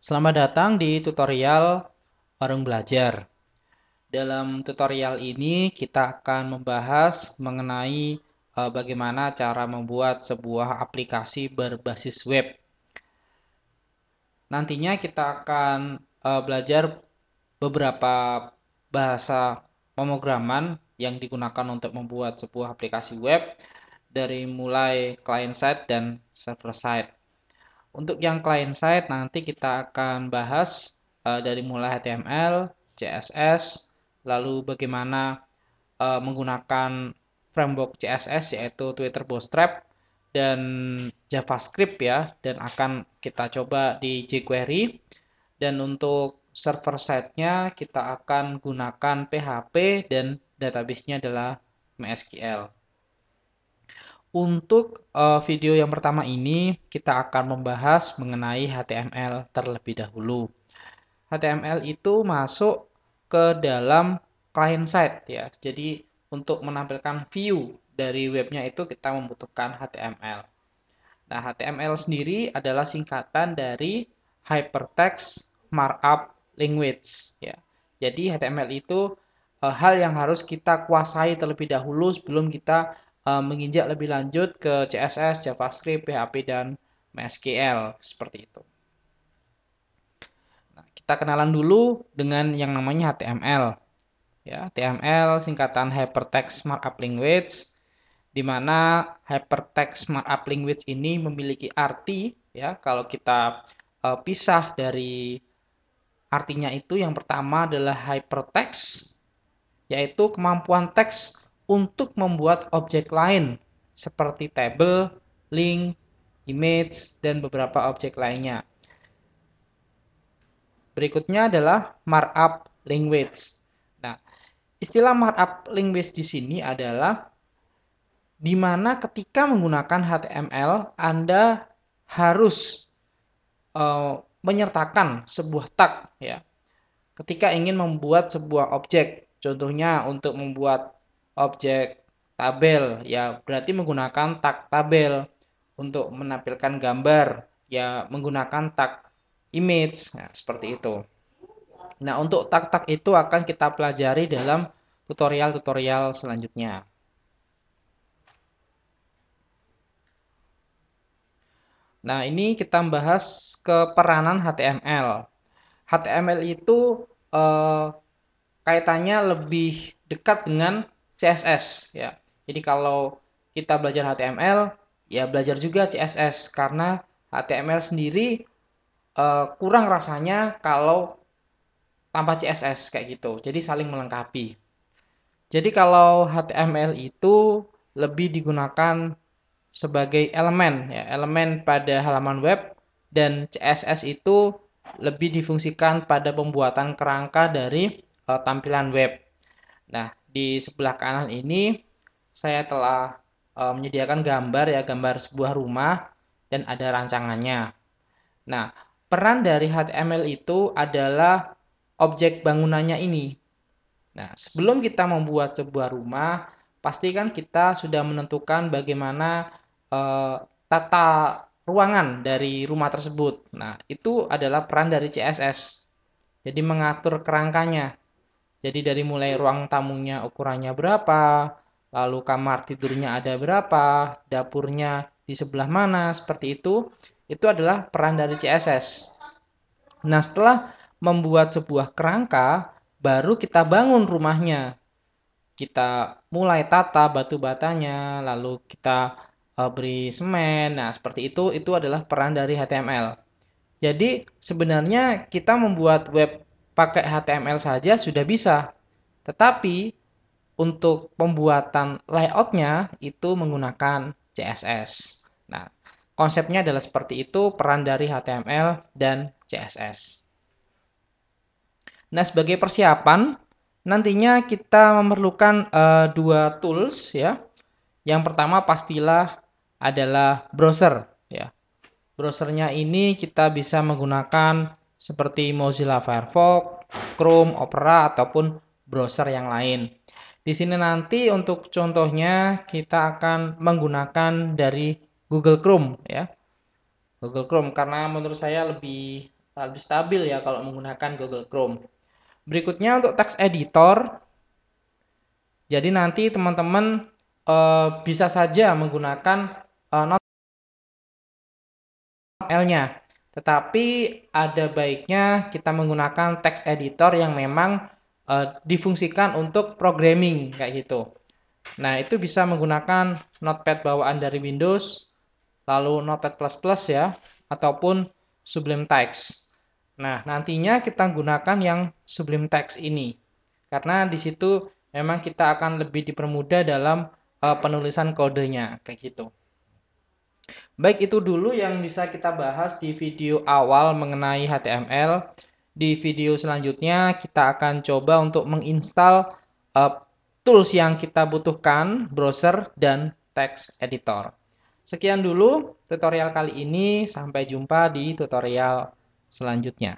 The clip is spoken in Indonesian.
Selamat datang di tutorial Warung Belajar. Dalam tutorial ini kita akan membahas mengenai bagaimana cara membuat sebuah aplikasi berbasis web. Nantinya kita akan belajar beberapa bahasa pemrograman yang digunakan untuk membuat sebuah aplikasi web dari mulai client side dan server side. Untuk yang client side nanti kita akan bahas dari mulai HTML, CSS, lalu bagaimana menggunakan framework CSS yaitu Twitter Bootstrap dan JavaScript ya, dan akan kita coba di jQuery. Dan untuk server side-nya kita akan gunakan PHP dan database-nya adalah MySQL. Untuk video yang pertama ini kita akan membahas mengenai HTML terlebih dahulu. HTML itu masuk ke dalam client side ya. Jadi untuk menampilkan view dari webnya itu kita membutuhkan HTML. Nah, HTML sendiri adalah singkatan dari Hypertext Markup Language ya. Jadi HTML itu hal yang harus kita kuasai terlebih dahulu sebelum kita menginjak lebih lanjut ke CSS, JavaScript, PHP, dan MySQL seperti itu. Nah, kita kenalan dulu dengan yang namanya HTML. Ya, HTML singkatan Hypertext Markup Language, di mana Hypertext Markup Language ini memiliki arti ya. Kalau kita pisah dari artinya itu, yang pertama adalah hypertext, yaitu kemampuan teks untuk membuat objek lain seperti table, link, image, dan beberapa objek lainnya. Berikutnya adalah markup language. Nah, istilah markup language di sini adalah di mana ketika menggunakan HTML, Anda harus menyertakan sebuah tag ya. Ketika ingin membuat sebuah objek, contohnya untuk membuat objek tabel, ya berarti menggunakan tag tabel. Untuk menampilkan gambar, ya menggunakan tag image, nah, seperti itu. Nah, untuk tag-tag itu akan kita pelajari dalam tutorial-tutorial selanjutnya. Nah, ini kita membahas keperanan HTML. HTML itu kaitannya lebih dekat dengan CSS ya. Jadi kalau kita belajar HTML, ya belajar juga CSS karena HTML sendiri kurang rasanya kalau tanpa CSS kayak gitu. Jadi saling melengkapi. Jadi kalau HTML itu lebih digunakan sebagai elemen ya, elemen pada halaman web, dan CSS itu lebih difungsikan pada pembuatan kerangka dari tampilan web. Nah, di sebelah kanan ini saya telah menyediakan gambar ya, gambar sebuah rumah dan ada rancangannya. Nah, peran dari HTML itu adalah objek bangunannya ini. Nah, sebelum kita membuat sebuah rumah, pastikan kita sudah menentukan bagaimana tata ruangan dari rumah tersebut. Nah, itu adalah peran dari CSS. Jadi mengatur kerangkanya. Jadi dari mulai ruang tamunya ukurannya berapa, lalu kamar tidurnya ada berapa, dapurnya di sebelah mana, seperti itu adalah peran dari CSS. Nah, setelah membuat sebuah kerangka, baru kita bangun rumahnya. Kita mulai tata batu batanya, lalu kita beri semen. Nah, seperti itu adalah peran dari HTML. Jadi, sebenarnya kita membuat web pakai HTML saja sudah bisa. Tetapi, untuk pembuatan layoutnya itu menggunakan CSS. Nah, konsepnya adalah seperti itu, peran dari HTML dan CSS. Nah, sebagai persiapan, nantinya kita memerlukan dua tools ya. Yang pertama pastilah adalah browser ya. Browsernya ini kita bisa menggunakan seperti Mozilla Firefox, Chrome, Opera, ataupun browser yang lain. Di sini nanti untuk contohnya kita akan menggunakan dari Google Chrome ya. Google Chrome karena menurut saya lebih lebih stabil ya kalau menggunakan Google Chrome. Berikutnya untuk text editor. Jadi nanti teman-teman bisa saja menggunakan Notepad-nya. Tetapi ada baiknya kita menggunakan text editor yang memang difungsikan untuk programming kayak gitu. Nah, itu bisa menggunakan Notepad bawaan dari Windows, lalu Notepad++ ya, ataupun Sublime Text. Nah, nantinya kita gunakan yang Sublime Text ini. Karena di situ memang kita akan lebih dipermudah dalam penulisan kodenya, kayak gitu. Baik, itu dulu yang bisa kita bahas di video awal mengenai HTML. Di video selanjutnya kita akan coba untuk menginstal tools yang kita butuhkan, browser dan text editor. Sekian dulu tutorial kali ini, sampai jumpa di tutorial selanjutnya.